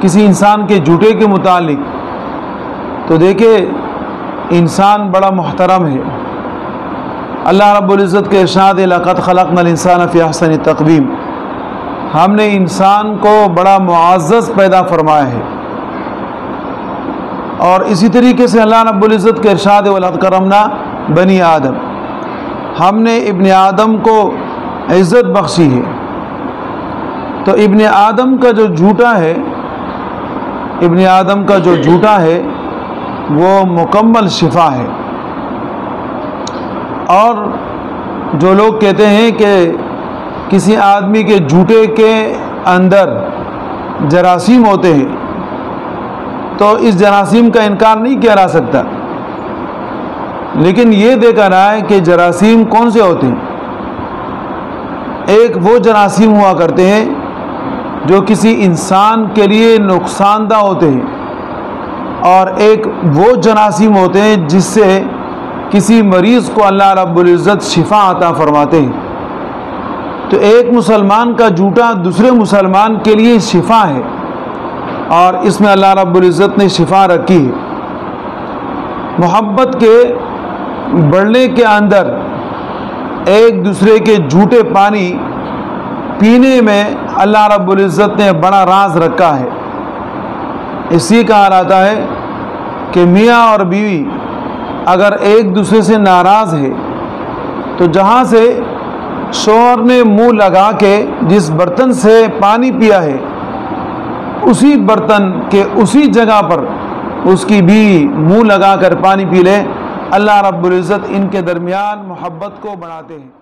کسی انسان کے جھوٹے کے متعلق، تو دیکھیں انسان بڑا محترم ہے۔ اللہ رب العزت کے ارشاد ہے لَقَدْ خَلَقْنَا الْإِنسَانَ فِي أَحْسَنِ تَقْوِيمٍ، ہم نے انسان کو بڑا معزز پیدا فرمایا ہے۔ اور اسی طریقے سے اللہ رب العزت کے ارشاد ہے وَلَقَدْ كَرَّمْنَا بَنِي آدم، ہم نے ابن آدم کو عزت بخشی ہے۔ تو ابن آدم کا جو جھوٹا ہے، ابن آدم کا جو جھوٹا ہے وہ مکمل شفا ہے۔ اور جو لوگ کہتے ہیں کہ کسی آدمی کے جھوٹے کے اندر جراثیم ہوتے ہیں، تو اس جراثیم کا انکار نہیں کیا جا سکتا، لیکن یہ دیکھا رہا ہے کہ جراثیم کون سے ہوتے ہیں۔ ایک وہ جراثیم ہوا کرتے ہیں جو کسی انسان کے لیے نقصان دہ ہوتے ہیں، اور ایک وہ جراثیم ہوتے ہیں جس سے کسی مریض کو اللہ رب العزت شفا عطا فرماتے ہیں۔ تو ایک مسلمان کا جھوٹا دوسرے مسلمان کے لیے شفا ہے، اور اس میں اللہ رب العزت نے شفا رکھی ہے۔ محبت کے بڑھنے کے اندر ایک دوسرے کے جھوٹے پانی پینے میں اللہ رب العزت نے بڑا راز رکھا ہے۔ اسی کہا جاتا ہے کہ میاں اور بیوی اگر ایک دوسرے سے ناراض ہے تو جہاں سے شوہر نے منہ لگا کے جس برتن سے پانی پیا ہے اسی برتن کے اسی جگہ پر اس کی بیوی منہ لگا کر پانی پی لے، اللہ رب العزت ان کے درمیان محبت کو بڑھاتے ہیں۔